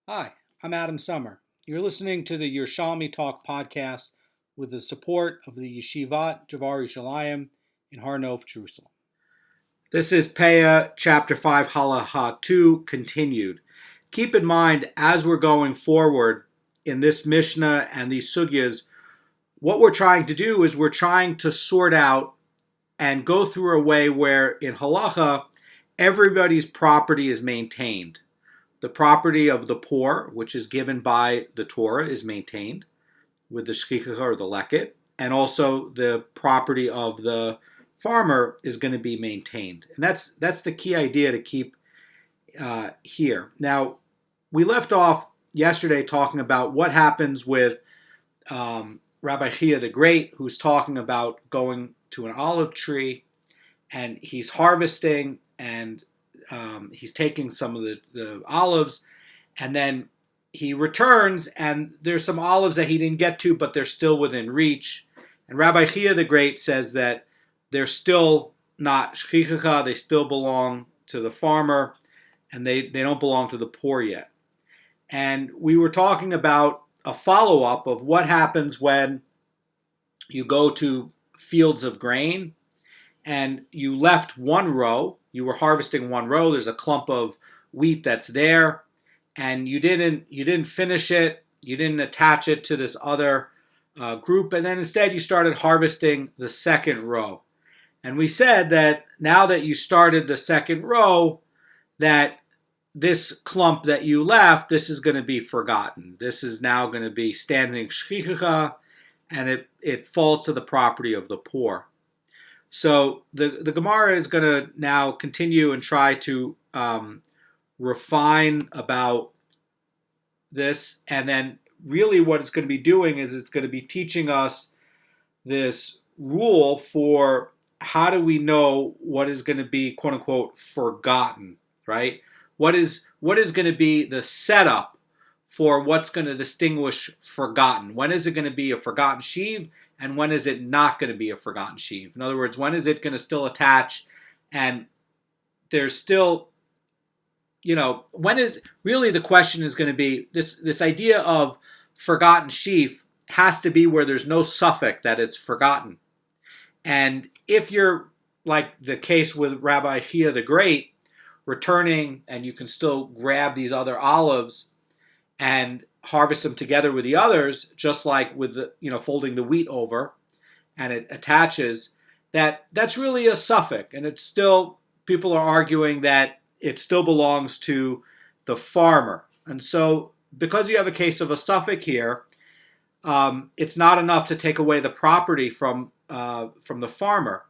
Hi, I'm Adam Summer. You're listening to the Yerushalmi Talk podcast with the support of the Yeshivat Javar Yerushalayim in Har Nof, Jerusalem. This is Peah Chapter 5, Halacha 2, continued. Keep in mind, as we're going forward in this Mishnah and these sugyas, what we're trying to do is we're trying to sort out and go through a way where in Halacha, everybody's property is maintained. The property of the poor, which is given by the Torah, is maintained with the shchicha or the leket, and also the property of the farmer is going to be maintained. And that's the key idea to keep here. Now, we left off yesterday talking about what happens with Rabbi Chiya the Great, who's talking about going to an olive tree, and he's harvesting, and he's taking some of the olives, and then he returns, and there's some olives that he didn't get to, but they're still within reach. And Rabbi Chiya the Great says that they're still not shchicha, they still belong to the farmer, and they don't belong to the poor yet. And we were talking about a follow-up of what happens when you go to fields of grain, and you left one row, you were harvesting one row, there's a clump of wheat that's there, and you didn't finish it, you didn't attach it to this other group, and then instead you started harvesting the second row. And we said that now that you started the second row, that this clump that you left, this is going to be forgotten. This is now going to be standing shchicha, and it falls to the property of the poor. So the Gemara is going to now continue and try to refine about this, and then really what it's going to be doing is it's going to be teaching us this rule for how do we know what is going to be quote unquote forgotten, right? What is going to be the setup for what's going to distinguish forgotten? When is it going to be a forgotten sheave? And when is it not going to be a forgotten sheave? In other words, when is it going to still attach? And there's still, when is really the question is going to be this idea of forgotten sheaf has to be where there's no suffix that it's forgotten. And if you're like the case with Rabbi Chiya the Great, returning and you can still grab these other olives and harvest them together with the others, just like with the, folding the wheat over and it attaches, that's really a suffix. And it's still, people are arguing that it still belongs to the farmer. And so because you have a case of a suffix here, it's not enough to take away the property from the farmer.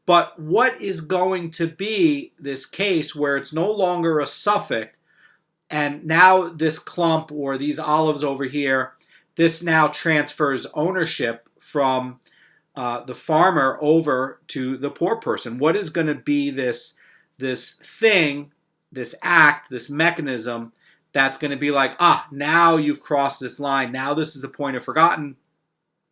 But what is going to be this case where it's no longer a suffix, and now this clump or these olives over here, this now transfers ownership from the farmer over to the poor person? What is going to be this thing, this act, this mechanism that's going to be like, now you've crossed this line. Now this is a point of forgotten,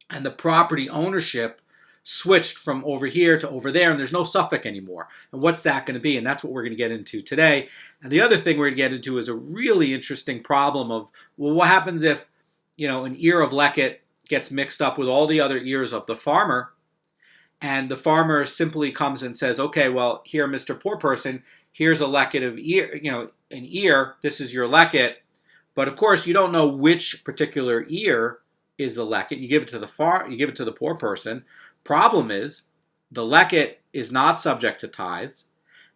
and the property ownership switched from over here to over there, and there's no suffix anymore. And what's that going to be? And that's what we're going to get into today. And the other thing we're going to get into is a really interesting problem of, well, what happens if, an ear of Leket gets mixed up with all the other ears of the farmer, and the farmer simply comes and says, okay, well, here, Mr. Poor Person, here's a Leket of ear, an ear, this is your Leket. But of course, you don't know which particular ear is the Leket. You give it to the poor person. Problem is, the Leket is not subject to tithes,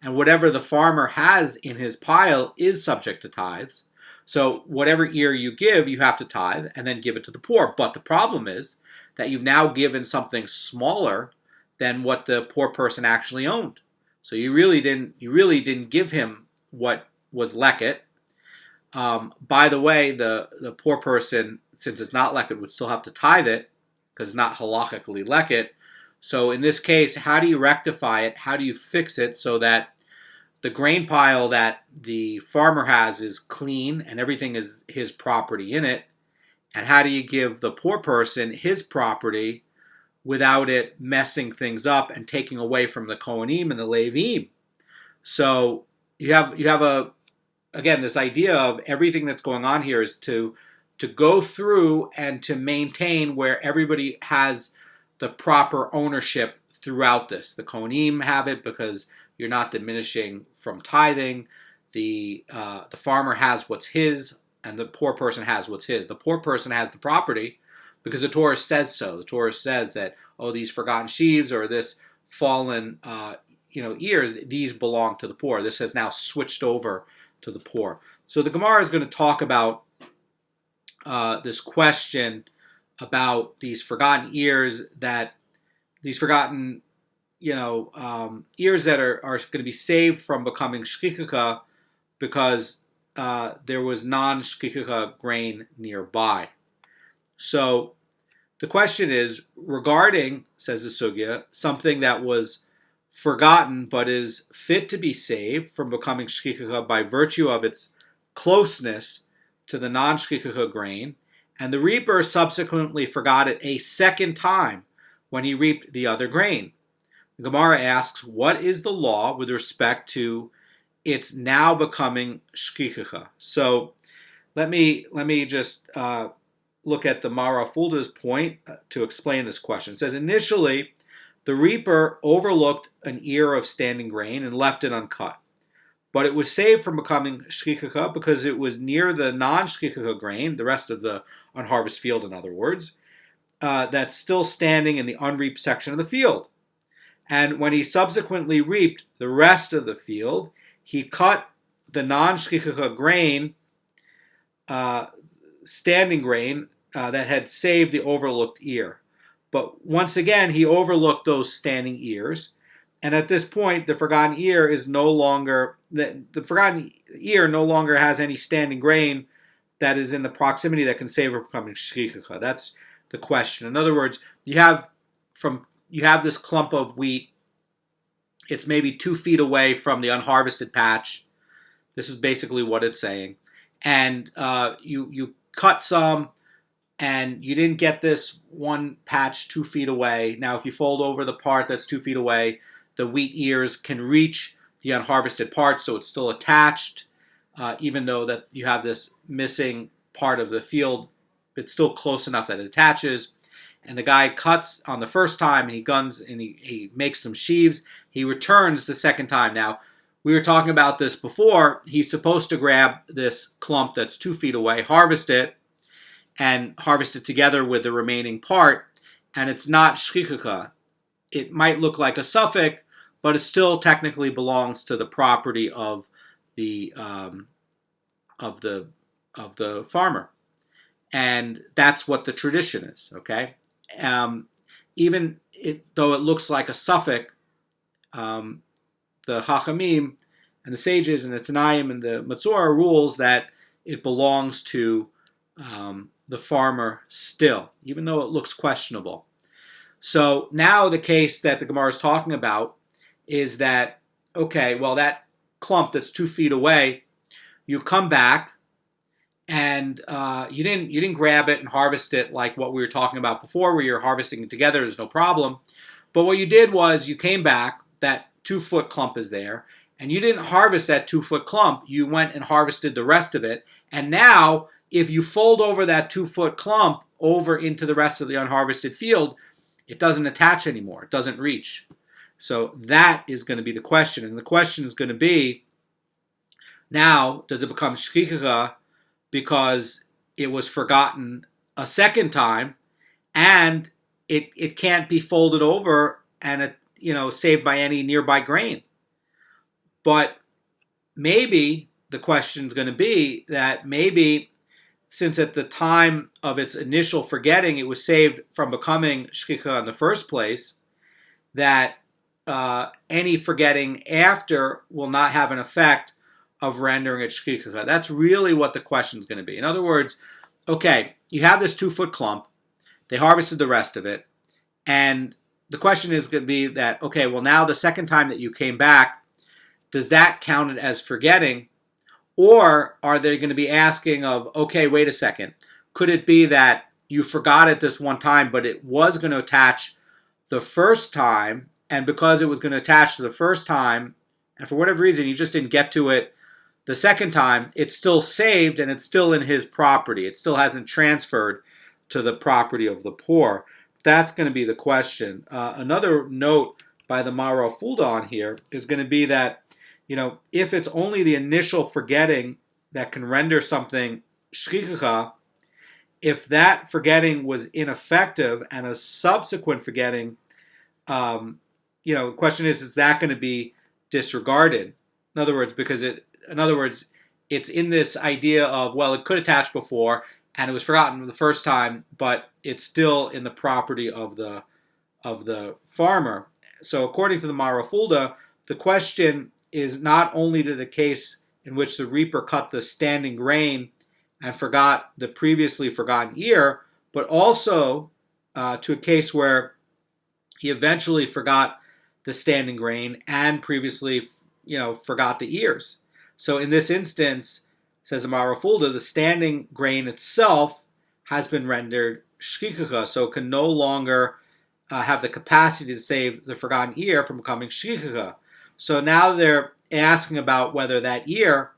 and whatever the farmer has in his pile is subject to tithes. So whatever ear you give, you have to tithe and then give it to the poor. But the problem is that you've now given something smaller than what the poor person actually owned. So you really didn't give him what was Leket. By the way, the poor person, since it's not Leket, would still have to tithe it because it's not halachically Leket. So in this case, how do you rectify it? How do you fix it so that the grain pile that the farmer has is clean and everything is his property in it? And how do you give the poor person his property without it messing things up and taking away from the Kohanim and the Levim? So you have a again, this idea of everything that's going on here is to go through and to maintain where everybody has the proper ownership throughout this. The Kohanim have it because you're not diminishing from tithing. The farmer has what's his, and the poor person has what's his. The poor person has the property because the Torah says so. The Torah says that, these forgotten sheaves or this fallen ears, these belong to the poor. This has now switched over to the poor. So the Gemara is going to talk about this question about these forgotten ears, ears that are going to be saved from becoming shkikaka because there was non-shkikaka grain nearby. So the question is regarding, says the sugya, something that was forgotten but is fit to be saved from becoming shkikaka by virtue of its closeness to the non-shkikaka grain, and the reaper subsequently forgot it a second time when he reaped the other grain. The Gemara asks, what is the law with respect to its now becoming shkikaka? So let me just look at the Mara Fulda's point to explain this question. It says, initially, the reaper overlooked an ear of standing grain and left it uncut. But it was saved from becoming shkikaka because it was near the non-shkikaka grain, the rest of the unharvested field, in other words, that's still standing in the unreaped section of the field. And when he subsequently reaped the rest of the field, he cut the non-shkikaka grain, standing grain, that had saved the overlooked ear. But once again, he overlooked those standing ears. And at this point, the forgotten ear is no longer, the forgotten ear no longer has any standing grain that is in the proximity that can save from becoming shkikaka. That's the question. In other words, you have this clump of wheat. It's maybe 2 feet away from the unharvested patch. This is basically what it's saying. And you cut some, and you didn't get this one patch 2 feet away. Now, if you fold over the part that's 2 feet away, the wheat ears can reach the unharvested part, so it's still attached, even though that you have this missing part of the field. It's still close enough that it attaches. And the guy cuts on the first time, and he guns, and he makes some sheaves. He returns the second time. Now, we were talking about this before. He's supposed to grab this clump that's 2 feet away, harvest it, and harvest it together with the remaining part, and it's not shkikaka. It might look like a suffix, but it still technically belongs to the property of the farmer, and that's what the tradition is. Okay, though it looks like a suffix, the Chachamim and the sages and the Tanaim and the Matzorah rules that it belongs to the farmer still, even though it looks questionable. So now the case that the Gemara is talking about is that, okay, well, that clump that's 2 feet away, you come back and you didn't grab it and harvest it like what we were talking about before, where you're harvesting it together, there's no problem. But what you did was you came back, that 2-foot clump is there, and you didn't harvest that 2-foot clump, you went and harvested the rest of it, and now if you fold over that 2-foot clump over into the rest of the unharvested field, it doesn't attach anymore. It doesn't reach. So that is going to be the question. And the question is going to be, now, does it become shkikaka because it was forgotten a second time, and it can't be folded over and saved by any nearby grain? But maybe the question is going to be that maybe, since at the time of its initial forgetting it was saved from becoming shkikaka in the first place, that any forgetting after will not have an effect of rendering it shkikaka. That's really what the question is going to be. In other words, okay, you have this 2-foot clump, they harvested the rest of it, and the question is going to be that, okay, well, now the second time that you came back, does that count it as forgetting? Or are they going to be asking of, okay, wait a second, could it be that you forgot it this one time, but it was going to attach the first time, and because it was going to attach to the first time, and for whatever reason you just didn't get to it the second time, it's still saved and it's still in his property. It still hasn't transferred to the property of the poor. That's going to be the question. Another note by the Mara Fulda on here is going to be that, if it's only the initial forgetting that can render something shchicha, if that forgetting was ineffective and a subsequent forgetting, the question is that going to be disregarded? In other words, it's in this idea of, well, it could attach before and it was forgotten the first time, but it's still in the property of the farmer. So according to the Mara Fulda, the question is not only to the case in which the reaper cut the standing grain and forgot the previously forgotten ear, but also to a case where he eventually forgot the standing grain and previously, forgot the ears. So in this instance, says Amara Fulda, the standing grain itself has been rendered shchicha, so it can no longer have the capacity to save the forgotten ear from becoming shchicha. So now they're asking about whether that ear,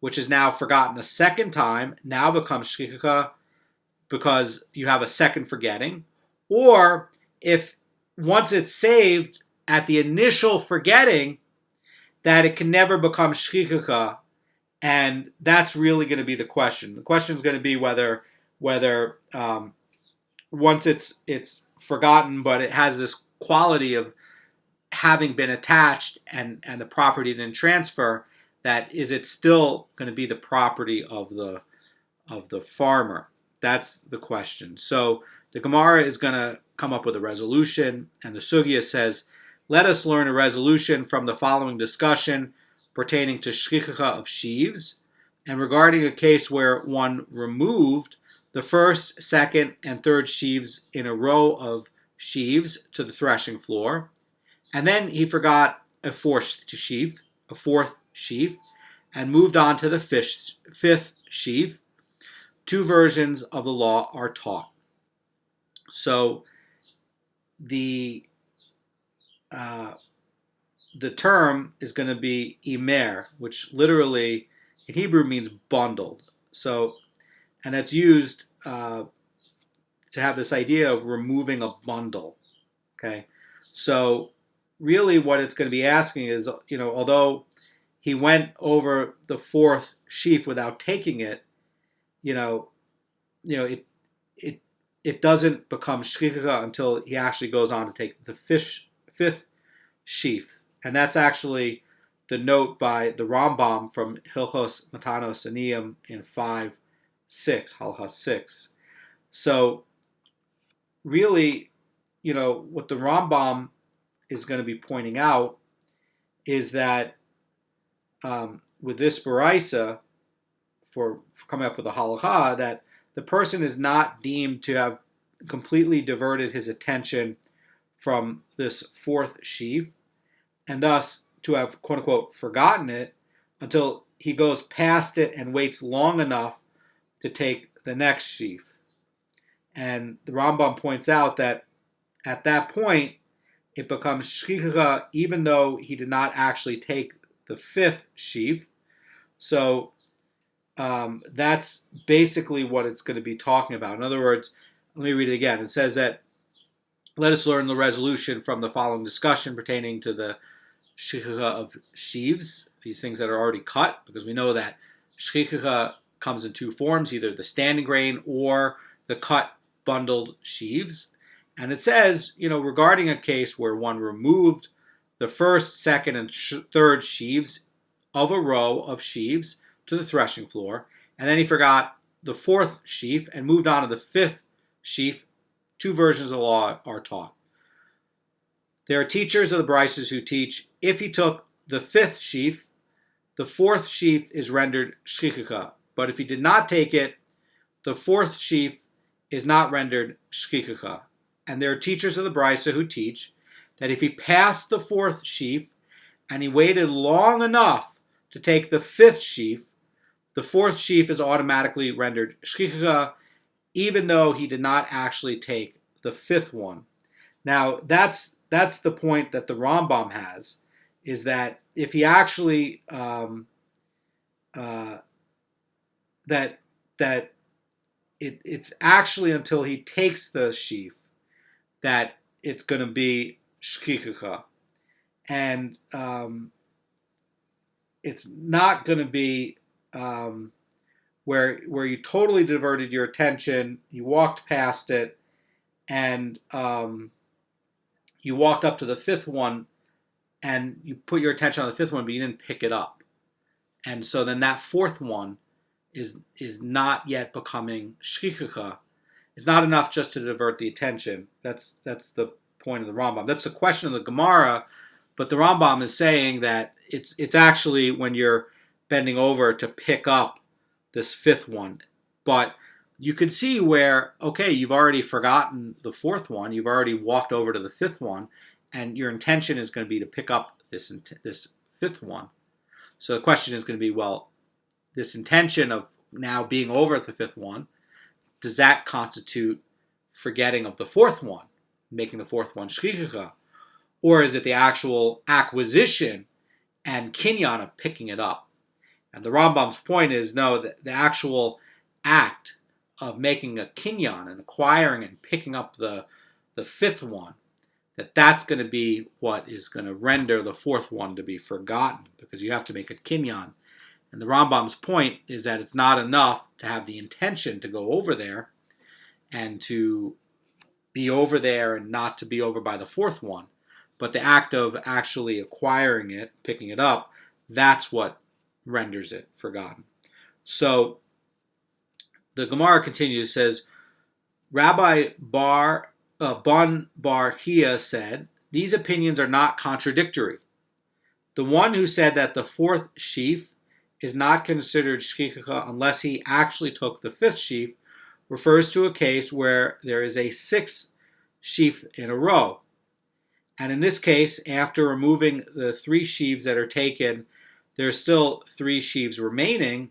which is now forgotten a second time, now becomes shchicha because you have a second forgetting, or if once it's saved at the initial forgetting, that it can never become shchicha, and that's really going to be the question. The question is going to be whether once it's forgotten, but it has this quality of having been attached and the property didn't transfer, that is it still going to be the property of the farmer? That's the question. So the Gemara is going to come up with a resolution, and the sugyas says, let us learn a resolution from the following discussion pertaining to shchicha of sheaves, and regarding a case where one removed the first, second, and third sheaves in a row of sheaves to the threshing floor, and then he forgot a fourth sheaf, and moved on to the fifth sheaf. Two versions of the law are taught. So the term is going to be imer, which literally in Hebrew means bundled. So, and it's used to have this idea of removing a bundle. Okay, so really what it's going to be asking is, although he went over the fourth sheaf without taking it, it doesn't become shchicha until he actually goes on to take the fifth sheaf. And that's actually the note by the Rambam from Hilchos Matanos Aniyim in 5:6, Halacha 6. So really, what the Rambam is going to be pointing out is that with this baraisa, for coming up with a halacha, that the person is not deemed to have completely diverted his attention from this fourth sheaf, and thus to have, quote unquote, forgotten it until he goes past it and waits long enough to take the next sheaf. And the Rambam points out that at that point, it becomes shchicha even though he did not actually take the fifth sheaf. So that's basically what it's going to be talking about. In other words, let me read it again. It says that, let us learn the resolution from the following discussion pertaining to the shchicha of sheaves, these things that are already cut, because we know that shchicha comes in two forms, either the standing grain or the cut bundled sheaves. And it says, regarding a case where one removed the first, second, and third sheaves of a row of sheaves to the threshing floor, and then he forgot the fourth sheaf and moved on to the fifth sheaf, two versions of the law are taught. There are teachers of the Brisas who teach if he took the fifth sheaf, the fourth sheaf is rendered shchicha. But if he did not take it, the fourth sheaf is not rendered shchicha. And there are teachers of the Brisa who teach that if he passed the fourth sheaf and he waited long enough to take the fifth sheaf, the fourth sheaf is automatically rendered shchicha, even though he did not actually take the fifth one. Now, that's the point that the Rambam has, is that if he actually uh, that that it's actually until he takes the sheaf that it's going to be shchicha, and it's not going to be where you totally diverted your attention, you walked past it, and you walked up to the fifth one, and you put your attention on the fifth one, but you didn't pick it up, and so then that fourth one is not yet becoming shchicha. It's not enough just to divert the attention. That's the point of the Rambam. That's the question of the Gemara, but the Rambam is saying that it's actually when you're bending over to pick up this fifth one. But you could see where, okay, you've already forgotten the fourth one, you've already walked over to the fifth one, and your intention is going to be to pick up this fifth one. So the question is going to be, well, this intention of now being over at the fifth one, does that constitute forgetting of the fourth one, making the fourth one shchicha? Or is it the actual acquisition and kinyan of picking it up? And the Rambam's point is, no, the actual act of making a kinyan and acquiring and picking up the fifth one, that's going to be what is going to render the fourth one to be forgotten, because you have to make a kinyan. And the Rambam's point is that it's not enough to have the intention to go over there and to be over there and not to be over by the fourth one, but the act of actually acquiring it, picking it up, that's what renders it forgotten. So the Gemara continues, says, Rabbi Bon Bar Chia said, these opinions are not contradictory. The one who said that the fourth sheaf is not considered shchicha unless he actually took the fifth sheaf refers to a case where there is a sixth sheaf in a row. And in this case, after removing the three sheaves that are taken, there's still three sheaves remaining,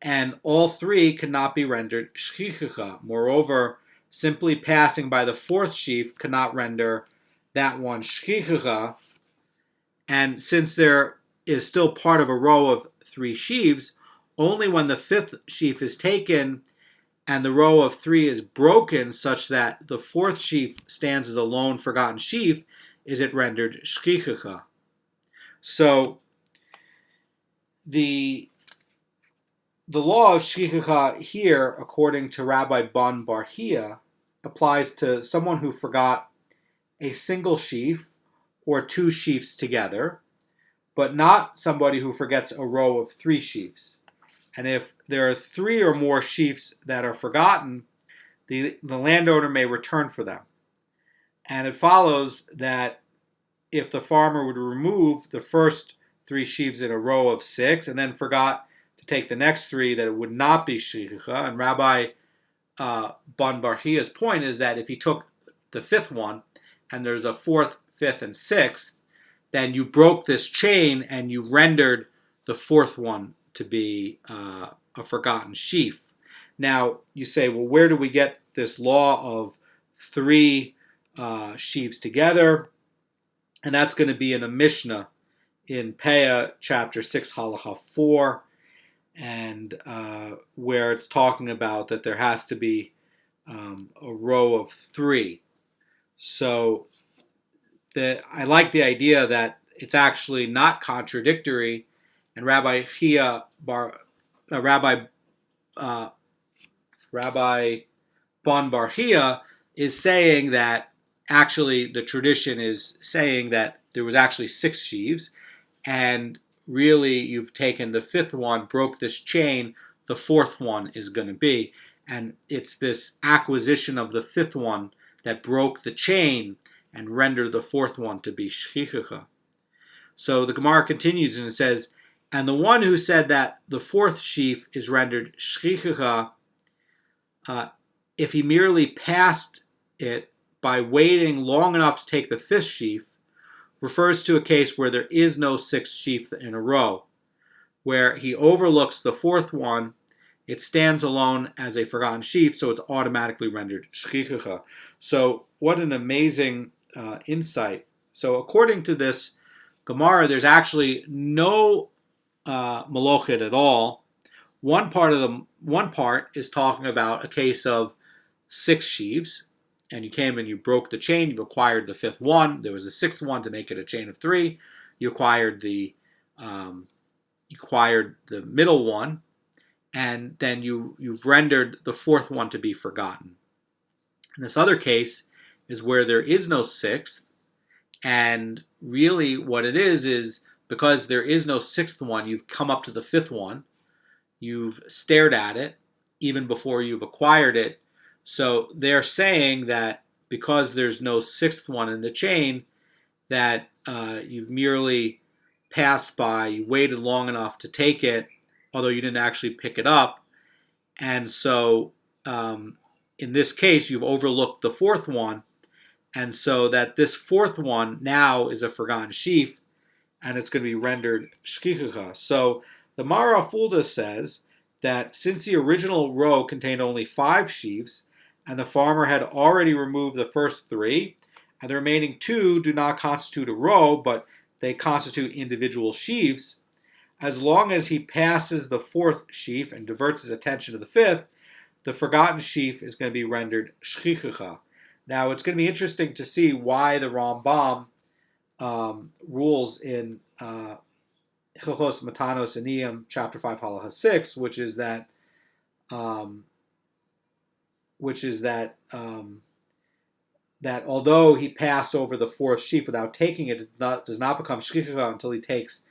and all three cannot be rendered shchicha. Moreover, simply passing by the fourth sheaf cannot render that one shchicha. And since there is still part of a row of three sheaves, only when the fifth sheaf is taken and the row of three is broken such that the fourth sheaf stands as a lone forgotten sheaf is it rendered shchicha. So the law of shchicha here, according to Rabbi Bon Bar Chia, applies to someone who forgot a single sheaf or two sheafs together, but not somebody who forgets a row of three sheaves. And if there are three or more sheaves that are forgotten, the landowner may return for them. And it follows that if the farmer would remove the first three sheaves in a row of six and then forgot to take the next three, that it would not be shchicha. And Rabbi Bon Bar Chia's point is that if he took the fifth one and there's a fourth, fifth, and sixth, then you broke this chain and you rendered the fourth one to be a forgotten sheaf. Now, you say, well, where do we get this law of three sheaves together? And that's going to be in a Mishnah in Peah Chapter 6, Halacha 4, and where it's talking about that there has to be a row of three. So I like the idea that it's actually not contradictory, and Rabbi Bon Bar Chia is saying that actually the tradition is saying that there was actually six sheaves, and really you've taken the fifth one, broke this chain, the fourth one is going to be. And it's this acquisition of the fifth one that broke the chain and rendered the fourth one to be shchicha. So the Gemara continues and it says, and the one who said that the fourth sheaf is rendered shchicha, if he merely passed it by waiting long enough to take the fifth sheaf, refers to a case where there is no sixth sheaf in a row, where he overlooks the fourth one, it stands alone as a forgotten sheaf, so it's automatically rendered shchicha. So what an amazing insight. So according to this Gemara, there's actually no malochet at all. One part is talking about a case of 6 sheaves, and you came and you broke the chain. You've acquired the 5th one. There was a 6th one to make it a chain of 3. You acquired the middle one, and then you've rendered the 4th one to be forgotten. In this other case is where there is no 6th, and really what it is because there is no 6th one, you've come up to the 5th one. You've stared at it even before you've acquired it. So they're saying that because there's no 6th one in the chain, that you've merely passed by, you waited long enough to take it, although you didn't actually pick it up. And so in this case, you've overlooked the 4th one. And so that this 4th one now is a forgotten sheaf, and it's going to be rendered shkichucha. So the Mara Fulda says that since the original row contained only 5 sheaves, and the farmer had already removed the first 3, and the remaining 2 do not constitute a row, but they constitute individual sheaves, as long as he passes the 4th sheaf and diverts his attention to the 5th, the forgotten sheaf is going to be rendered shkichucha. Now, it's going to be interesting to see why the Rambam rules in Hilchos Matanos Aniyim, chapter 5, Halacha 6, which is that that although he passed over the 4th sheaf without taking it, does not become shkichucha until he takes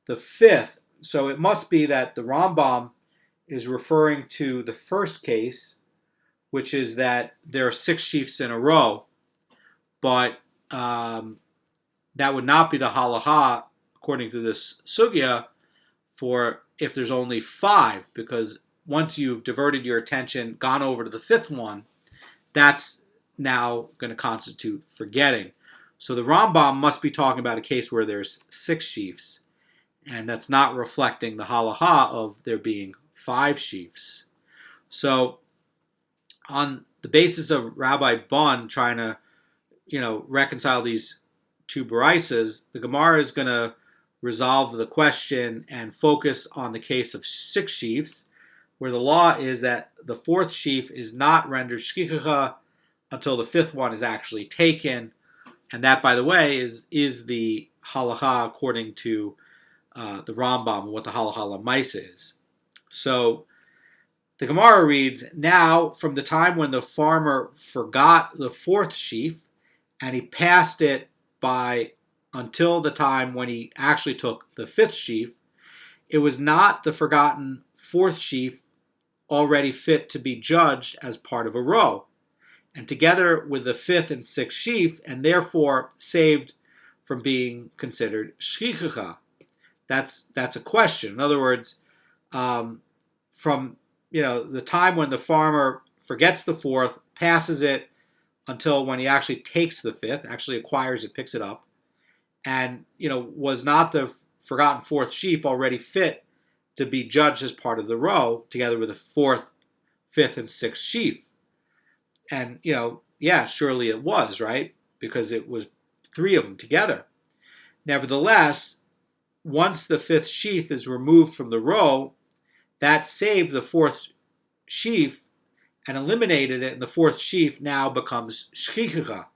the 5th. So it must be that the Rambam is referring to the first case, which is that there are 6 sheafs in a row, but that would not be the halacha according to this sugya for if there's only 5, because once you've diverted your attention, gone over to the 5th one, that's now going to constitute forgetting. So the Rambam must be talking about a case where there's 6 sheafs, and that's not reflecting the halacha of there being 5 sheafs. So on the basis of Rabbi Bun trying to, reconcile these 2 baraisas, the Gemara is going to resolve the question and focus on the case of 6 sheafs, where the law is that the 4th sheaf is not rendered shkichucha until the 5th one is actually taken, and that, by the way, is the halacha according to the Rambam, what the halacha lamaisa is. So the Gemara reads, now from the time when the farmer forgot the 4th sheaf and he passed it by until the time when he actually took the 5th sheaf, it was not the forgotten 4th sheaf already fit to be judged as part of a row, and together with the 5th and 6th sheaf, and therefore saved from being considered shkichucha. That's a question. In other words, from the time when the farmer forgets the 4th, passes it until when he actually takes the 5th, actually acquires it, picks it up, and was not the forgotten 4th sheaf already fit to be judged as part of the row, together with the 4th, 5th, and 6th sheaf. And surely it was, right? Because it was 3 of them together. Nevertheless, once the 5th sheaf is removed from the row, that saved the 4th sheaf and eliminated it, and the 4th sheaf now becomes shkichucha.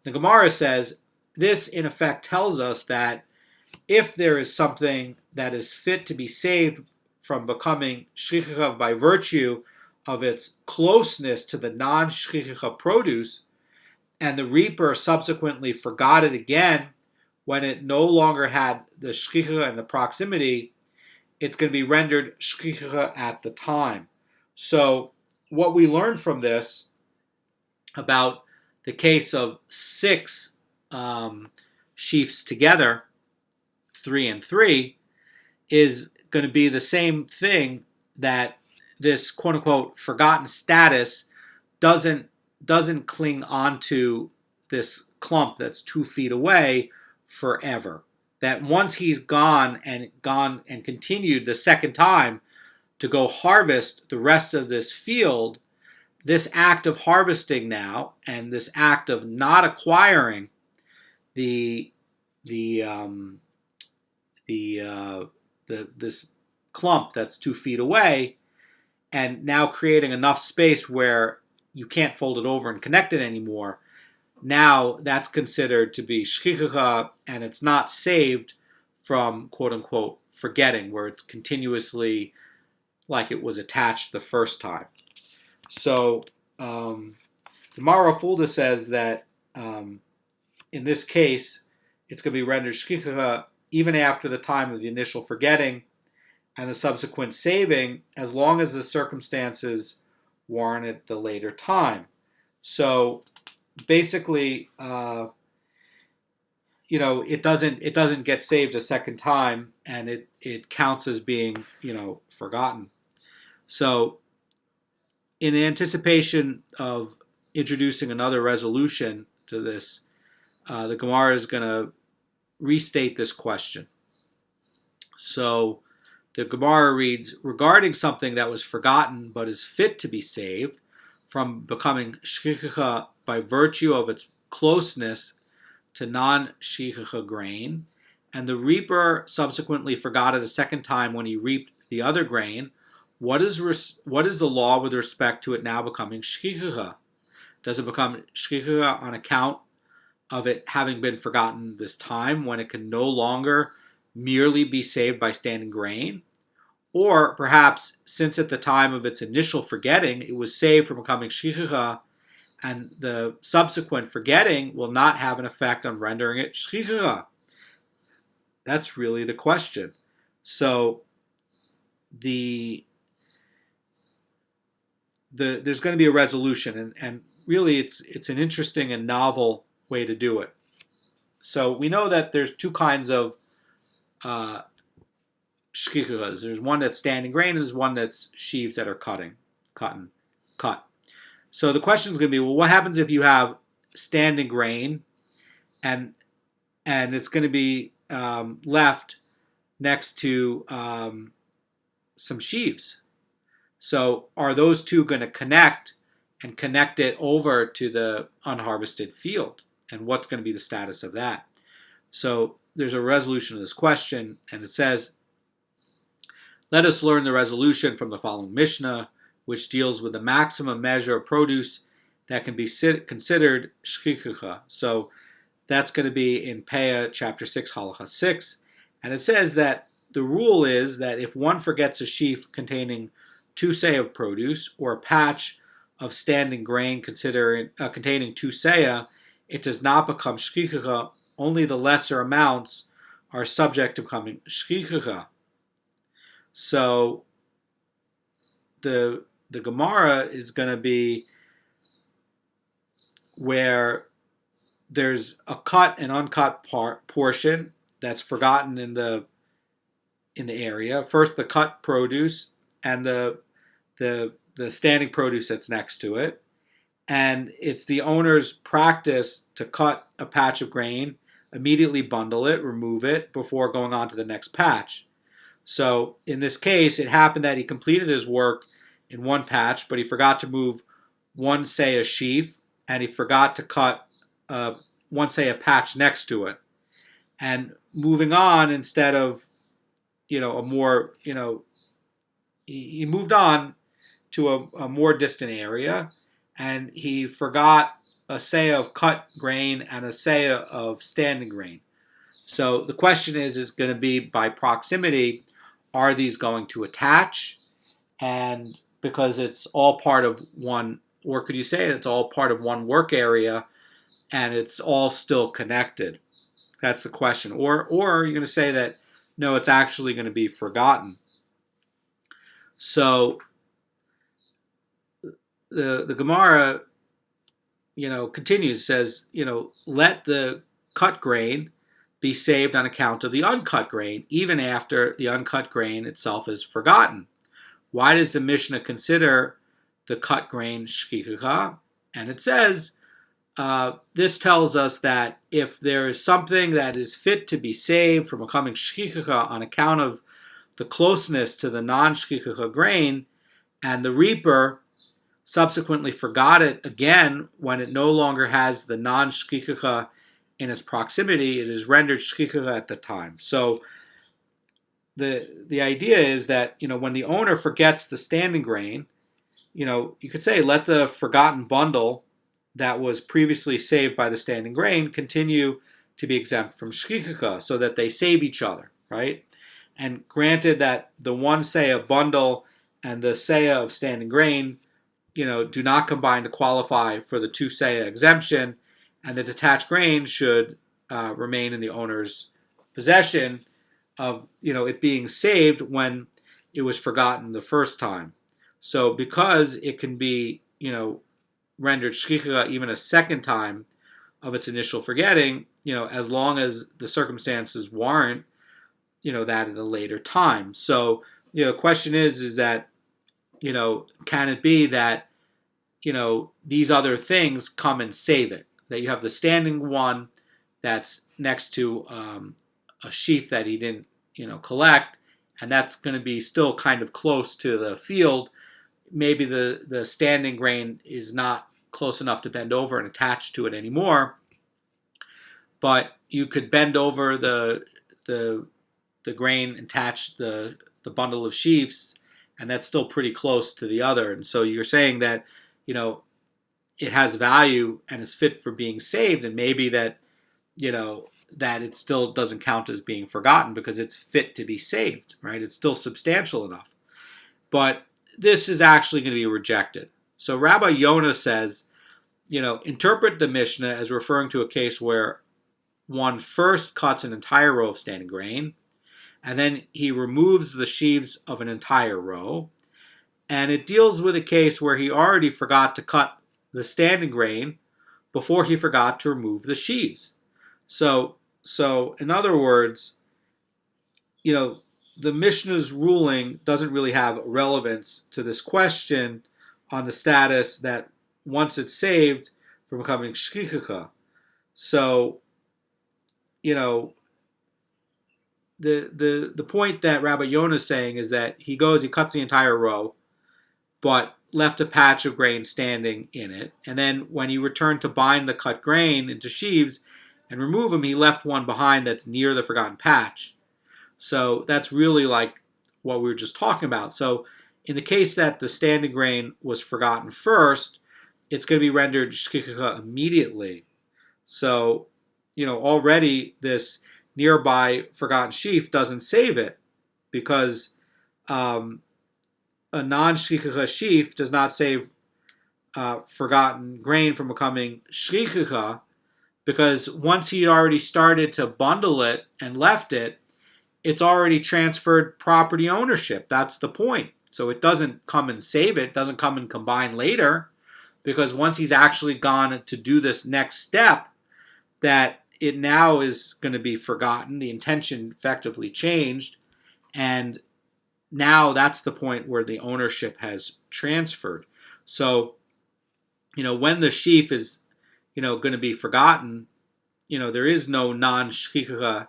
The Gemara says, this in effect tells us that if there is something that is fit to be saved from becoming shkichucha by virtue of its closeness to the non-shkichucha produce, and the reaper subsequently forgot it again when it no longer had the shkichucha and the proximity, it's going to be rendered shkichucha at the time. So what we learn from this about the case of 6 sheafs together, 3 and 3, is going to be the same thing, that this quote-unquote forgotten status doesn't cling onto this clump that's 2 feet away forever. That once he's gone and continued the second time to go harvest the rest of this field, this act of harvesting now and this act of not acquiring the this clump that's 2 feet away, and now creating enough space where you can't fold it over and connect it anymore. Now that's considered to be shchicha, and it's not saved from quote unquote forgetting, where it's continuously like it was attached the first time. So the Mara Fulda says that in this case, it's going to be rendered shchicha even after the time of the initial forgetting and the subsequent saving, as long as the circumstances warranted the later time. So basically, it doesn't get saved a second time, and it counts as being forgotten. So in anticipation of introducing another resolution to this, the Gemara is going to restate this question. So the Gemara reads, regarding something that was forgotten but is fit to be saved from becoming shchicha by virtue of its closeness to non-shchicha grain, and the reaper subsequently forgot it a second time when he reaped the other grain, what is the law with respect to it now becoming shchicha? Does it become shchicha on account of it having been forgotten this time, when it can no longer merely be saved by standing grain? Or perhaps, since at the time of its initial forgetting it was saved from becoming shchicha, and the subsequent forgetting will not have an effect on rendering it shchicha? That's really the question. So there's going to be a resolution, and really it's an interesting and novel way to do it. So we know that there's two kinds of shchichas. There's one that's standing grain, and there's one that's sheaves that are cut. So the question is going to be, well, what happens if you have standing grain, and it's going to be left next to some sheaves? So are those two going to connect it over to the unharvested field? And what's going to be the status of that? So there's a resolution to this question, and it says, let us learn the resolution from the following Mishnah, which deals with the maximum measure of produce that can be considered shchicha. So that's going to be in Peah Chapter 6, Halacha 6. And it says that the rule is that if one forgets a sheaf containing 2 seah of produce, or a patch of standing grain containing 2 seah, it does not become shchicha. Only the lesser amounts are subject to becoming shchicha. So the Gemara is going to be where there's a cut and uncut portion that's forgotten in the area. First, the cut produce and the standing produce that's next to it, and it's the owner's practice to cut a patch of grain, immediately bundle it, remove it before going on to the next patch. So in this case, it happened that he completed his work in one patch, but he forgot to move 1 seah sheaf, and he forgot to cut 1 seah patch next to it. And moving on, instead of he moved on to a more distant area, and he forgot a seah of cut grain and a seah of standing grain. So the question is going to be, by proximity, are these going to attach? And because it's all part of one, or could you say it's all part of one work area and it's all still connected? That's the question. Or are you going to say that, no, it's actually going to be forgotten? So the Gemara, continues, says, let the cut grain be saved on account of the uncut grain, even after the uncut grain itself is forgotten. Why does the Mishnah consider the cut grain shchicha? And it says, this tells us that if there is something that is fit to be saved from becoming shchicha on account of the closeness to the non-shchicha grain, and the reaper subsequently forgot it again when it no longer has the non-shchicha in its proximity, it is rendered shchicha at the time. So the idea is that, when the owner forgets the standing grain, you could say let the forgotten bundle that was previously saved by the standing grain continue to be exempt from shkika, so that they save each other, right? And granted that the one seah bundle and the seah of standing grain, do not combine to qualify for the two seah exemption, and the detached grain should remain in the owner's possession of, it being saved when it was forgotten the first time. So because it can be, rendered shkika even a second time of its initial forgetting, as long as the circumstances warrant, that at a later time. So, the question is that, can it be that, these other things come and save it? That you have the standing one that's next to a sheaf that he didn't, collect, and that's going to be still kind of close to the field. Maybe the standing grain is not close enough to bend over and attach to it anymore, but you could bend over the grain, attach the bundle of sheaves, and that's still pretty close to the other. And so you're saying that, it has value and is fit for being saved, and maybe that, that it still doesn't count as being forgotten because it's fit to be saved, right? It's still substantial enough. But this is actually going to be rejected. So Rabbi Yonah says, interpret the Mishnah as referring to a case where one first cuts an entire row of standing grain, and then he removes the sheaves of an entire row, and it deals with a case where he already forgot to cut the standing grain before he forgot to remove the sheaves. So in other words, the Mishnah's ruling doesn't really have relevance to this question on the status that once it's saved from becoming shkika. So, the point that Rabbi Yonah is saying is that he cuts the entire row, but left a patch of grain standing in it. And then when he returned to bind the cut grain into sheaves and remove them, he left one behind that's near the forgotten patch. So that's really like what we were just talking about. So in the case that the standing grain was forgotten first, it's going to be rendered shkika immediately. So, already this nearby forgotten sheaf doesn't save it because a non-shkika sheaf does not save forgotten grain from becoming shkika, because once he already started to bundle it and left it, it's already transferred property ownership. That's the point. So it doesn't come and save it, doesn't come and combine later, because once he's actually gone to do this next step, that it now is going to be forgotten. The intention effectively changed, and now that's the point where the ownership has transferred. So, when the sheaf is, going to be forgotten, there is no non-shkika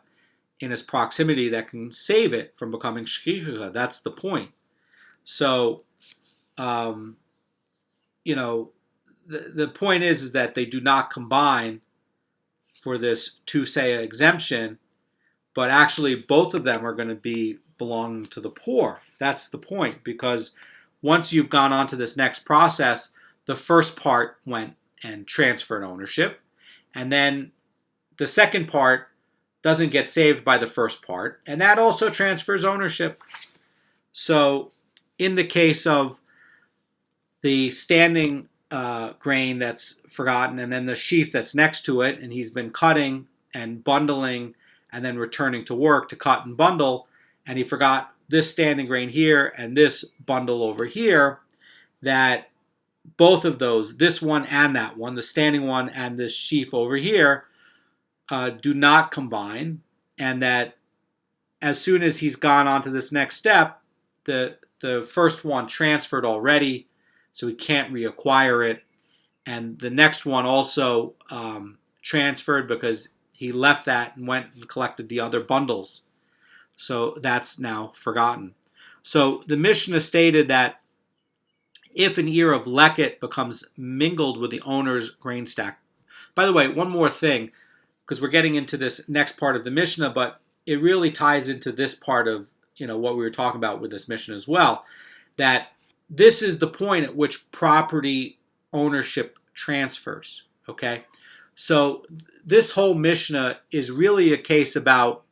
in its proximity that can save it from becoming shkika. That's the point. So, the point is that they do not combine for this two seah exemption, but actually both of them are going to be belonging to the poor. That's the point, because once you've gone on to this next process, the first part went and transferred ownership, and then the second part doesn't get saved by the first part, and that also transfers ownership. So in the case of the standing grain that's forgotten, and then the sheaf that's next to it, and he's been cutting and bundling and then returning to work to cut and bundle, and he forgot this standing grain here and this bundle over here, that both of those, this one and that one, the standing one and this sheaf over here, do not combine, and that as soon as he's gone on to this next step, the first one transferred already, so he can't reacquire it, and the next one also transferred because he left that and went and collected the other bundles. So that's now forgotten. So the Mishnah stated that if an ear of Leket becomes mingled with the owner's grain stack. By the way, one more thing, because we're getting into this next part of the Mishnah, but it really ties into this part of what we were talking about with this mission as well, that this is the point at which property ownership transfers. Okay, so this whole Mishnah is really a case about,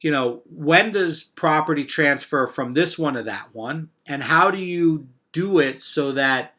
when does property transfer from this one to that one, and how do you do it so that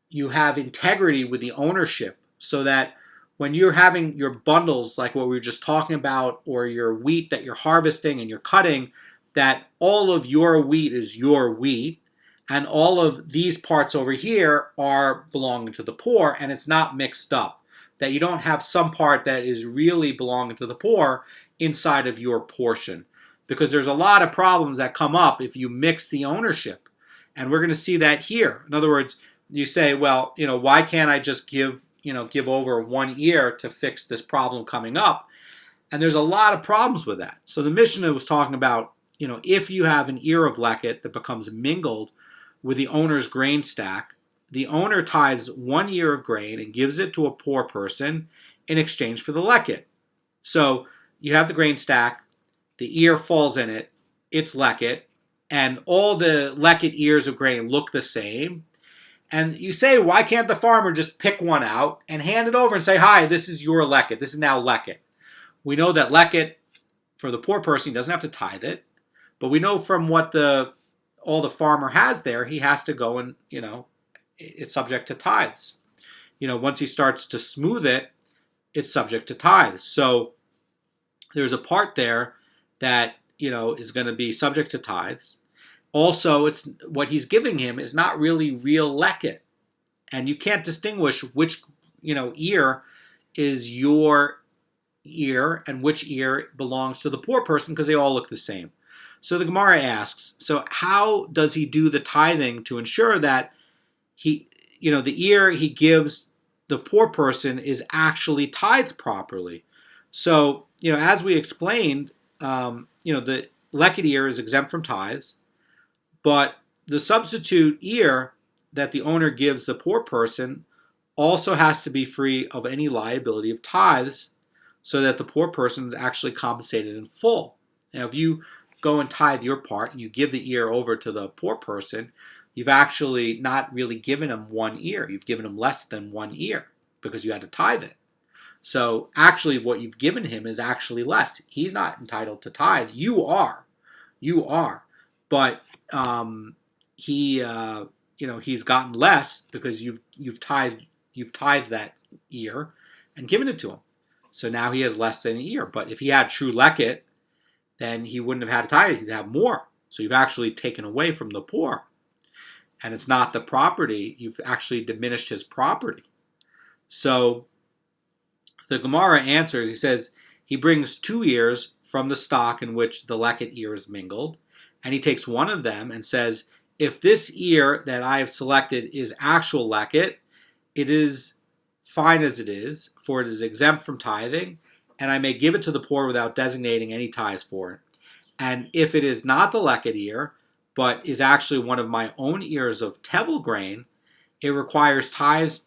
you have integrity with the ownership, so that when you're having your bundles, like what we were just talking about, or your wheat that you're harvesting and you're cutting, that all of your wheat is your wheat, and all of these parts over here are belonging to the poor, and it's not mixed up. That you don't have some part that is really belonging to the poor inside of your portion. Because there's a lot of problems that come up if you mix the ownership. And we're going to see that here. In other words, you say, well, why can't I just give over 1 year to fix this problem coming up? And there's a lot of problems with that. So the Mishnah was talking about, if you have an ear of Leket that becomes mingled with the owner's grain stack, the owner tithes 1 year of grain and gives it to a poor person in exchange for the Leket. So you have the grain stack, the ear falls in it, it's Leket, and all the Leket ears of grain look the same. And you say, why can't the farmer just pick one out and hand it over and say, hi, this is your Leket. This is now Leket. We know that Leket, for the poor person, he doesn't have to tithe it. But we know from what all the farmer has there, he has to go and, it's subject to tithes. Once he starts to smooth it, it's subject to tithes. So there's a part there that, is going to be subject to tithes. Also, it's what he's giving him is not really real Leket. And you can't distinguish which, ear is your ear and which ear belongs to the poor person, because they all look the same. So the Gemara asks, so how does he do the tithing to ensure that the ear he gives the poor person is actually tithed properly? So, as we explained, the Leket ear is exempt from tithes, but the substitute ear that the owner gives the poor person also has to be free of any liability of tithes, so that the poor person is actually compensated in full. Now, if you go and tithe your part and you give the ear over to the poor person, you've actually not really given him 1 ear. You've given him less than 1 ear because you had to tithe it. So actually what you've given him is actually less. He's not entitled to tithe. You are. But he's gotten less because you've tithed that ear and given it to him. So now he has less than an ear. But if he had true Leket, then he wouldn't have had to tithe. He'd have more. So you've actually taken away from the poor. And it's not the property. You've actually diminished his property. So the Gemara answers, he says, he brings 2 ears from the stock in which the Leket ear is mingled, and he takes one of them and says, if this ear that I have selected is actual Leket, it is fine as it is, for it is exempt from tithing, and I may give it to the poor without designating any tithes for it. And if it is not the Leket ear, but is actually one of my own ears of tevel grain, it requires tithes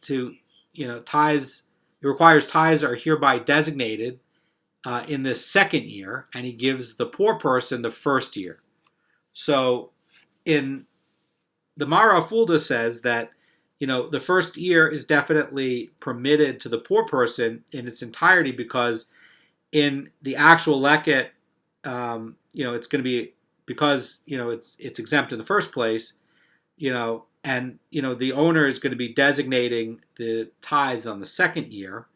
are hereby designated in this second ear, and he gives the poor person the first ear. So in the Mara Fulda says that, the first ear is definitely permitted to the poor person in its entirety, because in the actual Leket, it's going to be, because, it's exempt in the first place, and, the owner is going to be designating the tithes on the second year,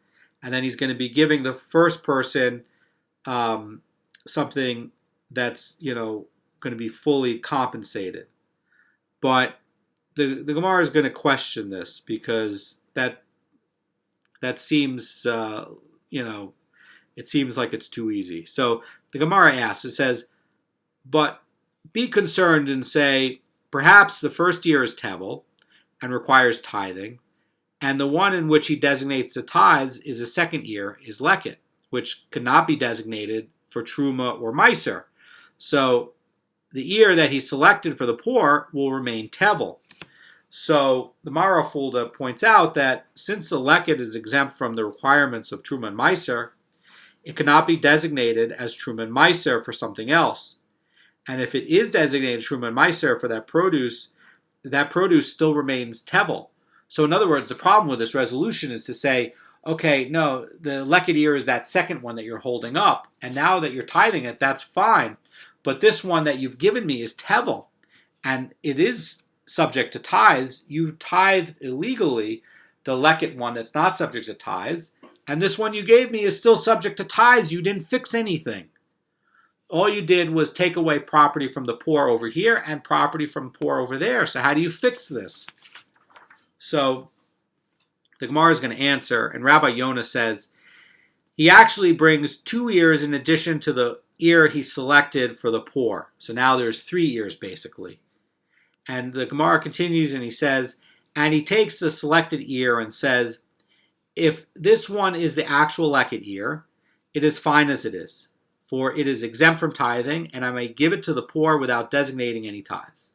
and then he's going to be giving the first person something that's, going to be fully compensated. But the Gemara is going to question this, because that seems, it seems like it's too easy. So the Gemara asks, it says, but be concerned and say, perhaps the first year is tevel and requires tithing, and the one in which he designates the tithes is a second year, is Leket, which cannot be designated for truma or meiser. So the ear that he selected for the poor will remain tevel. So the Mara Fulda points out that since the Leket is exempt from the requirements of truma and meiser, it cannot be designated as truma and meiser for something else. And if it is designated Truma and Meiser for that produce still remains Tevel. So in other words, the problem with this resolution is to say, okay, no, the Leket ear is that second one that you're holding up, and now that you're tithing it, that's fine. But this one that you've given me is Tevel, and it is subject to tithes. You tithe illegally the Leket one that's not subject to tithes, and this one you gave me is still subject to tithes. You didn't fix anything. All you did was take away property from the poor over here and property from poor over there. So how do you fix this? So the Gemara is going to answer, and Rabbi Yonah says he actually brings 2 ears in addition to the ear he selected for the poor. So now there's 3 ears basically. And the Gemara continues and he says, and he takes the selected ear and says, if this one is the actual Leket ear, it is fine as it is, for it is exempt from tithing, and I may give it to the poor without designating any tithes.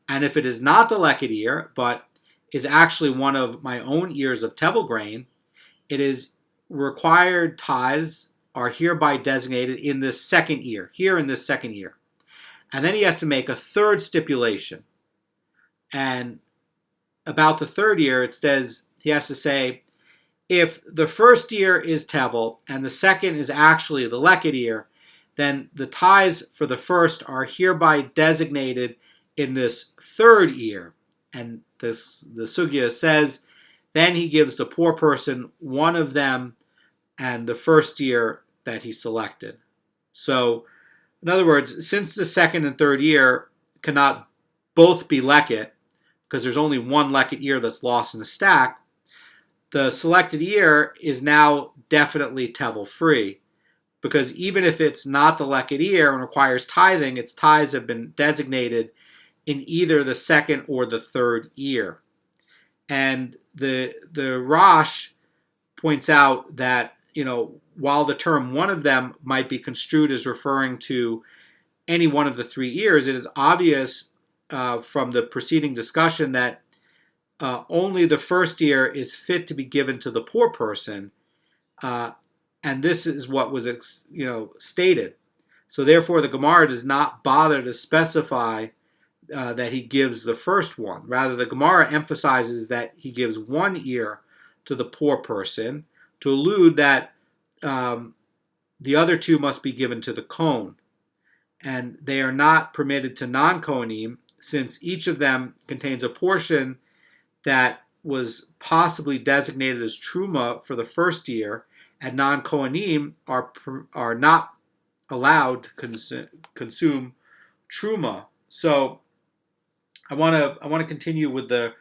And if it is not the Leket ear, but is actually one of my own ears of Tevel grain, it is required tithes are hereby designated in this second ear, here in this second ear. And then he has to make a third stipulation. And about the third ear, it says, he has to say, if the first ear is Tevel and the second is actually the Leket ear, then the tithes for the first are hereby designated in this third ear. And the sugyas says, then he gives the poor person one of them and the first ear that he selected. So, in other words, since the second and third ear cannot both be Leket, because there's only one Leket ear that's lost in the stack, the selected ear is now definitely Tevel free, because even if it's not the Leket ear and requires tithing, its tithes have been designated in either the second or the third ear. And the Rosh points out that, while the term one of them might be construed as referring to any one of the 3 ears, it is obvious from the preceding discussion that only the first ear is fit to be given to the poor person, and this is what was stated. So therefore, the Gemara does not bother to specify that he gives the first one. Rather, the Gemara emphasizes that he gives 1 ear to the poor person to allude that the other 2 must be given to the Kohen, and they are not permitted to non-Kohanim, since each of them contains a portion that was possibly designated as Truma for the first year, and non-Kohanim are not allowed to consume Truma. So I want to continue with the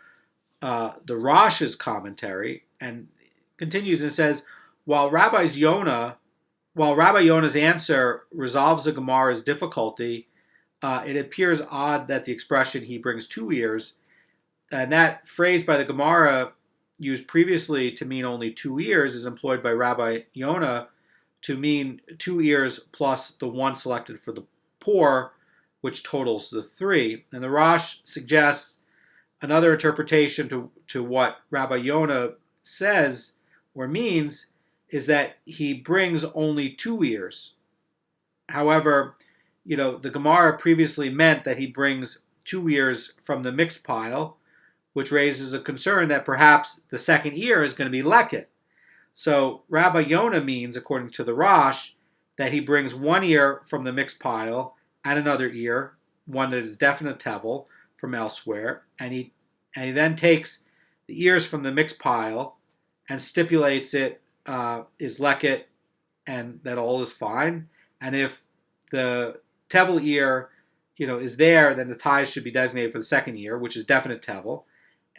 Rosh's commentary, and continues and says, while Rabbi Yonah's answer resolves the Gemara's difficulty, it appears odd that the expression he brings 2 ears, and that phrase by the Gemara used previously to mean only 2 ears is employed by Rabbi Yonah to mean 2 ears plus the 1 selected for the poor, which totals the 3. And the Rosh suggests another interpretation to what Rabbi Yonah says or means is that he brings only 2 ears. However, the Gemara previously meant that he brings 2 ears from the mixed pile, which raises a concern that perhaps the second ear is going to be Leket. So Rabbi Yonah means, according to the Rosh, that he brings 1 ear from the mixed pile and another ear, one that is definite Tevel, from elsewhere, and he then takes the ears from the mixed pile and stipulates it is Leket and that all is fine. And if the Tevel ear is there, then the tithe should be designated for the second ear, which is definite Tevel.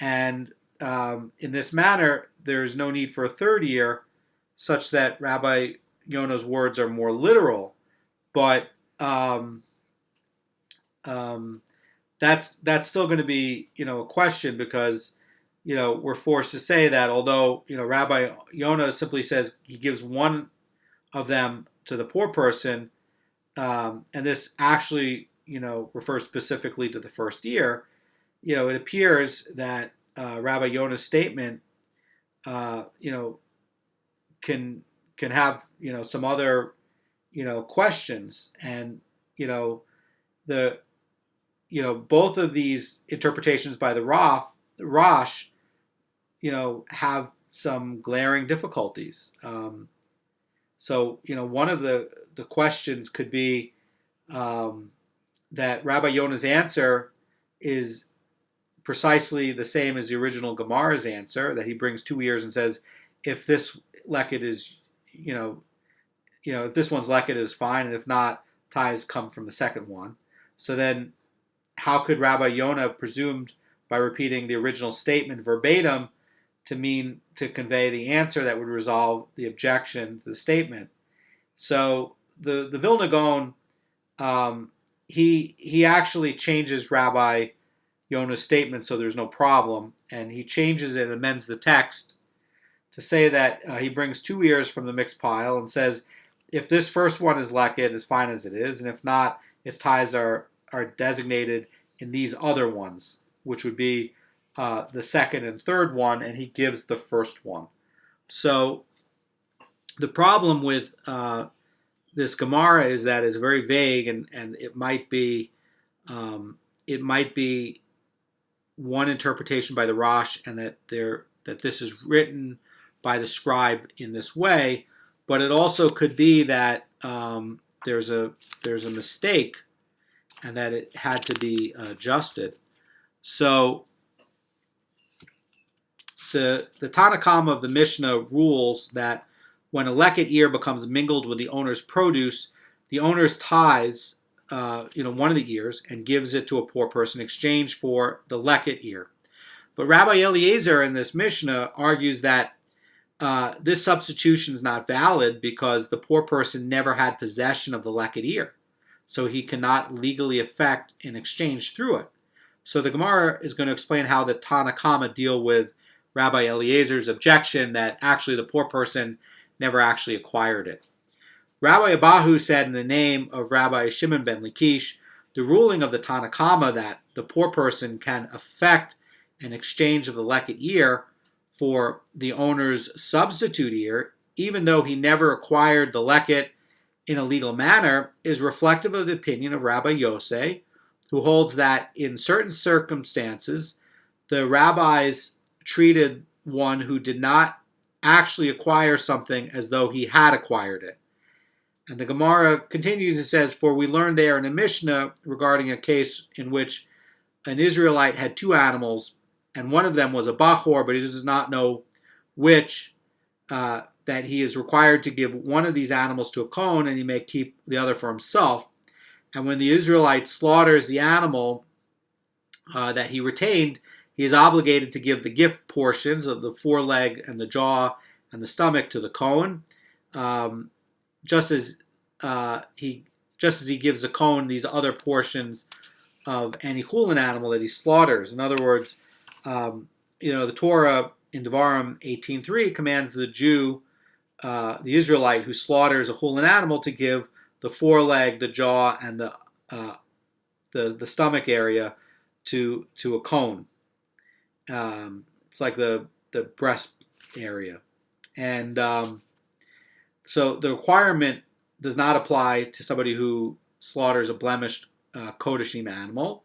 And in this manner, there is no need for a third ear, such that Rabbi Yonah's words are more literal. But that's still going to be a question, because we're forced to say that although Rabbi Yonah simply says he gives 1 of them to the poor person, and this actually refers specifically to the first ear, it appears that Rabbi Yonah's statement can have some other questions, and the both of these interpretations by the Rosh, have some glaring difficulties. So one of the questions could be that Rabbi Yonah's answer is precisely the same as the original Gemara's answer, that he brings 2 ears and says, if this leket is, if this one's leket is fine, and if not, ties come from the second one. So then, how could Rabbi Yonah presumed by repeating the original statement verbatim to convey the answer that would resolve the objection to the statement? So the Vilna Gaon, he actually changes Rabbi Yonah's statement so there's no problem, and he changes it and amends the text to say that he brings 2 ears from the mixed pile and says, if this first one is leket, as fine as it is, and if not, its ties are designated in these other ones, which would be the second and third one, and he gives the first one. So the problem with this Gemara is that it's very vague, and it might be one interpretation by the Rosh, and that this is written by the scribe in this way, but it also could be that there's a mistake, and that it had to be adjusted. So the Tanna Kama of the Mishnah rules that when a leket ear becomes mingled with the owner's produce, the owner's tithes one of the ears and gives it to a poor person in exchange for the leket ear. But Rabbi Eliezer in this Mishnah argues that this substitution is not valid because the poor person never had possession of the leket ear, so he cannot legally effect an exchange through it. So the Gemara is going to explain how the Tanna Kama deal with Rabbi Eliezer's objection that actually the poor person never actually acquired it. Rabbi Abahu said in the name of Rabbi Shimon ben Lakish, the ruling of the Tanna Kama that the poor person can effect an exchange of the leket ear for the owner's substitute ear, even though he never acquired the leket in a legal manner, is reflective of the opinion of Rabbi Yosei, who holds that in certain circumstances, the rabbis treated one who did not actually acquire something as though he had acquired it. And the Gemara continues and says, for we learned there in a Mishnah regarding a case in which an Israelite had 2 animals, and one of them was a bachor, but he does not know which, that he is required to give one of these animals to a kohen, and he may keep the other for himself. And when the Israelite slaughters the animal that he retained, he is obligated to give the gift portions of the foreleg and the jaw and the stomach to the kohen, just as he gives the kohen these other portions of any chulin animal that he slaughters. In other words, the Torah in Devarim 18:3 commands the Jew, the Israelite who slaughters a chulin animal, to give the foreleg, the jaw, and the stomach area to a kohen. It's like the breast area, and so the requirement does not apply to somebody who slaughters a blemished kodashim animal.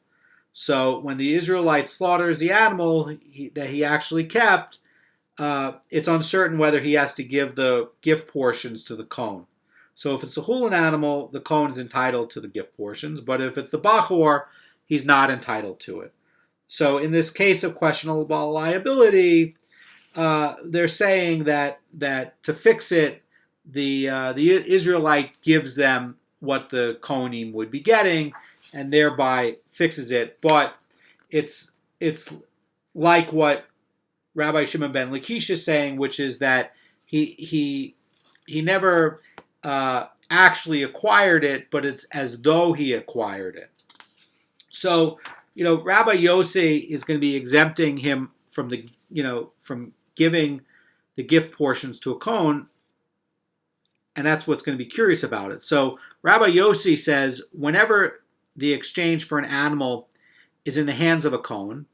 So when the Israelite slaughters the animal that he actually kept, it's uncertain whether he has to give the gift portions to the kohen. So if it's a chulin animal, the kohen is entitled to the gift portions, but if it's the bachor, he's not entitled to it. So in this case of questionable liability, they're saying that to fix it, the Israelite gives them what the kohanim would be getting, and thereby fixes it. But it's like what Rabbi Shimon ben Lakish is saying, which is that he never actually acquired it, but it's as though he acquired it. So Rabbi Yosei is going to be exempting him from from giving the gift portions to a kohen, and that's what's going to be curious about it. So Rabbi Yosei says whenever the exchange for an animal is in the hands of a kohen,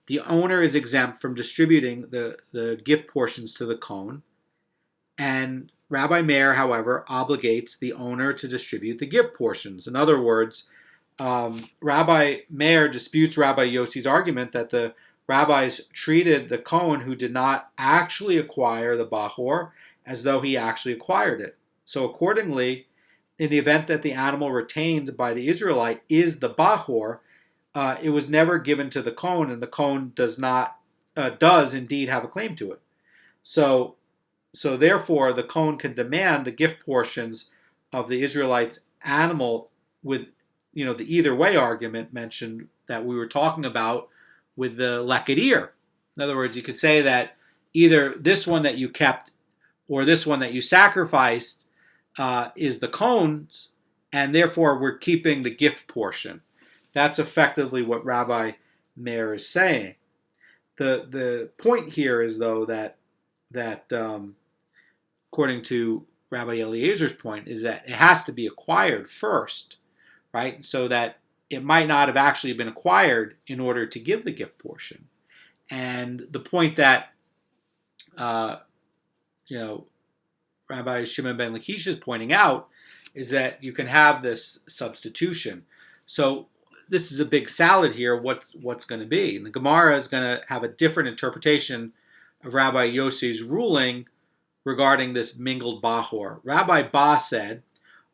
the owner is exempt from distributing the gift portions to the kohen, and Rabbi Meir, however, obligates the owner to distribute the gift portions. In other words, Rabbi Meir disputes Rabbi Yossi's argument that the rabbis treated the Kohen who did not actually acquire the Bahor as though he actually acquired it. So accordingly, in the event that the animal retained by the Israelite is the Bahor, it was never given to the Kohen, and the Kohen does indeed have a claim to it. So therefore, the Kohen can demand the gift portions of the Israelite's animal with, the either way argument mentioned that we were talking about with the Leket ear. In other words, you could say that either this one that you kept or this one that you sacrificed is the Kohen's, and therefore we're keeping the gift portion. That's effectively what Rabbi Meir is saying. The point here is, though, that according to Rabbi Eliezer's point, is that it has to be acquired first, right? So that it might not have actually been acquired in order to give the gift portion. And the point that, Rabbi Shimon ben Lakish is pointing out is that you can have this substitution. So this is a big salad here. What's going to be? And the Gemara is going to have a different interpretation of Rabbi Yossi's ruling regarding this mingled Bahor. Rabbi Ba said,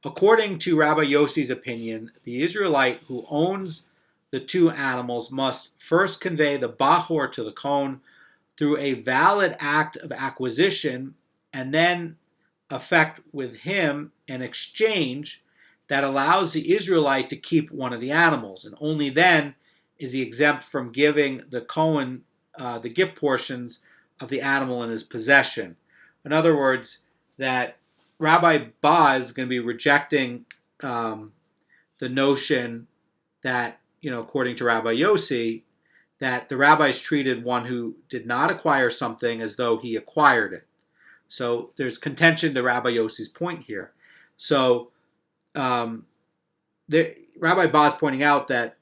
according to Rabbi Yossi's opinion, the Israelite who owns the two animals must first convey the Bahor to the Kohen through a valid act of acquisition and then effect with him an exchange that allows the Israelite to keep one of the animals. And only then is he exempt from giving the Kohen the gift portions of the animal in his possession. In other words, that Rabbi Ba is going to be rejecting the notion that, according to Rabbi Yossi, that the rabbis treated one who did not acquire something as though he acquired it. So there's contention to Rabbi Yossi's point here. So Rabbi Ba is pointing out that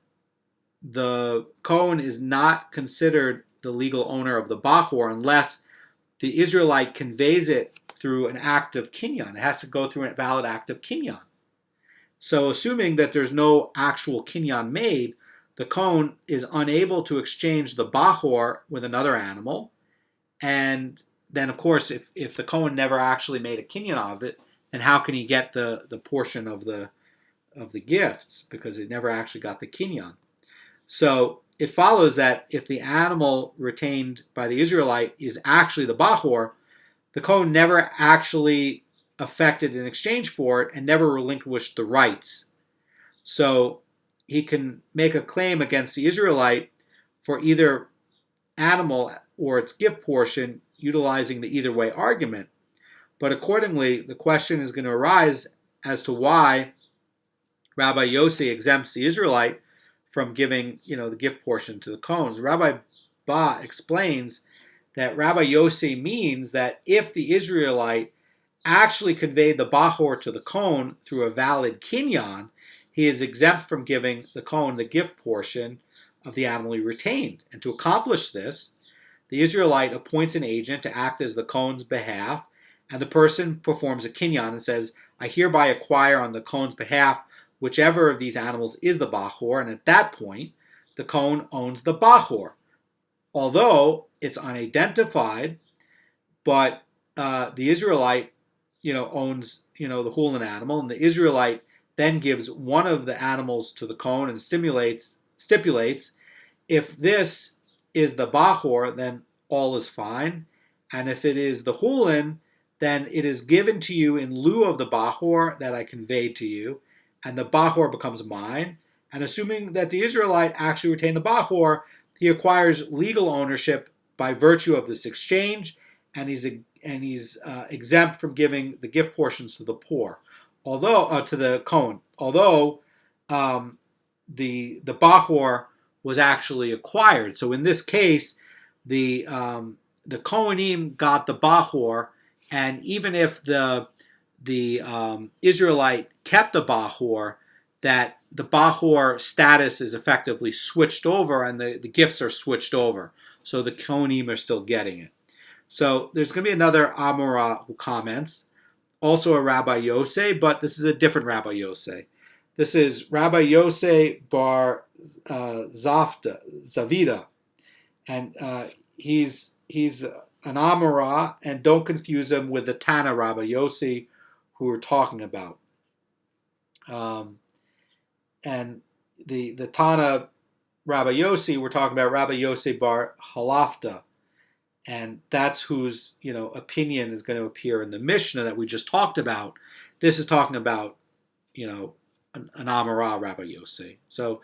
the Kohen is not considered the legal owner of the Bahor unless the Israelite conveys it through an act of kinyan. It has to go through a valid act of kinyan. So assuming that there's no actual kinyan made, the Kohen is unable to exchange the Bahor with another animal. And then, of course, if the Kohen never actually made a kinyan of it, then how can he get the portion of the gifts? Because he never actually got the kinyan. So it follows that if the animal retained by the Israelite is actually the Bahor, the Kohen never actually effected an exchange for it and never relinquished the rights. So he can make a claim against the Israelite for either animal or its gift portion utilizing the either way argument. But accordingly, the question is going to arise as to why Rabbi Yossi exempts the Israelite from giving, the gift portion to the Kohen. Rabbi Ba explains that Rabbi Yossi means that if the Israelite actually conveyed the Bahor to the Kohen through a valid kinyan, he is exempt from giving the Kohen the gift portion of the animal he retained. And to accomplish this, the Israelite appoints an agent to act as the Kohen's behalf, and the person performs a kinyan and says, I hereby acquire on the Kohen's behalf whichever of these animals is the Bahor, and at that point, the Kohen owns the Bahor. Although it's unidentified, but the Israelite, owns, the Hulin animal, and the Israelite then gives one of the animals to the Kohen and stipulates, if this is the Bahor, then all is fine, and if it is the Hulin, then it is given to you in lieu of the Bahor that I conveyed to you, and the Bahor becomes mine. And assuming that the Israelite actually retained the Bahor, he acquires legal ownership by virtue of this exchange, and he's exempt from giving the gift portions to the poor, to the Kohen. Although the Bahor was actually acquired. So in this case, the Kohanim got the Bahor, and even if the Israelite kept the Bahor, that the Bahor status is effectively switched over and the gifts are switched over. So the Kohanim are still getting it. So there's going to be another Amora who comments, also a Rabbi Yosei, but this is a different Rabbi Yosei. This is Rabbi Yosei bar Zavida, and he's an Amora, and don't confuse him with the Tana Rabbi Yossi who we're talking about. And the Tana Rabbi Yossi, we're talking about Rabbi Yosei bar Halafta, and that's whose opinion is going to appear in the Mishnah that we just talked about. This is talking about an Amora Rabbi Yosei. So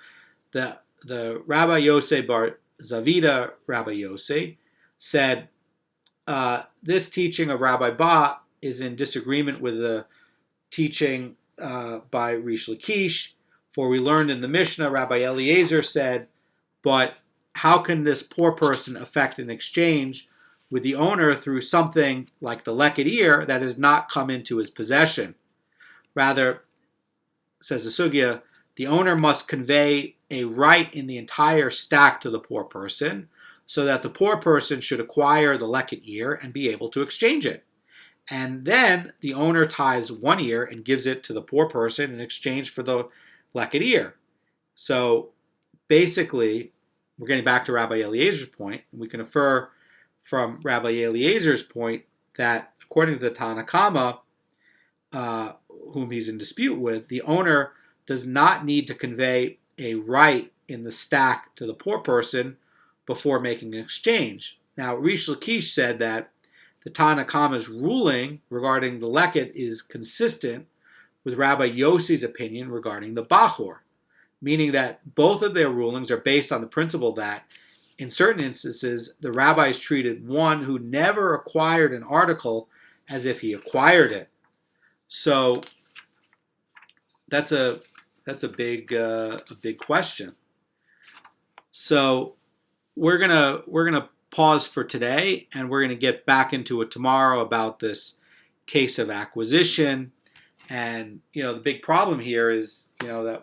the Rabbi Yosei bar Zavida Rabbi Yosei said this teaching of Rabbi Ba is in disagreement with the teaching by Rish Lakish. For we learned in the Mishnah, Rabbi Eliezer said, but how can this poor person affect an exchange with the owner through something like the Leket ear that has not come into his possession? Rather, says the sugya, the owner must convey a right in the entire stack to the poor person, so that the poor person should acquire the Leket ear and be able to exchange it. And then the owner tithes one ear and gives it to the poor person in exchange for the Leket ear. So basically, we're getting back to Rabbi Eliezer's point. We can infer from Rabbi Eliezer's point that according to the Tanna Kama, whom he's in dispute with, the owner does not need to convey a right in the stack to the poor person before making an exchange. Now, Rish Lakish said that the Tanna Kama's ruling regarding the Leket is consistent with Rabbi Yossi's opinion regarding the Bachor, meaning that both of their rulings are based on the principle that, in certain instances, the rabbis treated one who never acquired an article as if he acquired it. So that's a big question. So we're gonna pause for today, and we're gonna get back into it tomorrow about this case of acquisition. And the big problem here is that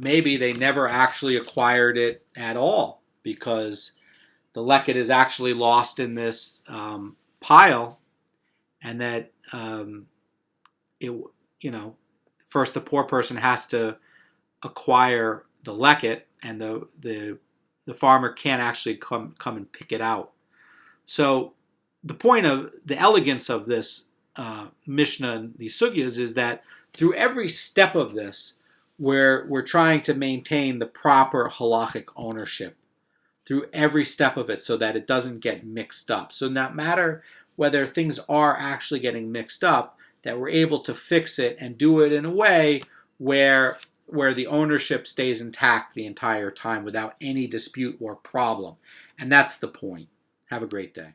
maybe they never actually acquired it at all, because the Leket is actually lost in this pile, and that first the poor person has to acquire the Leket, and the farmer can't actually come and pick it out. So the point of the elegance of this Mishnah and these sugyas is that through every step of this, we're trying to maintain the proper halachic ownership through every step of it, so that it doesn't get mixed up. So no matter whether things are actually getting mixed up, that we're able to fix it and do it in a way where the ownership stays intact the entire time without any dispute or problem. And that's the point. Have a great day.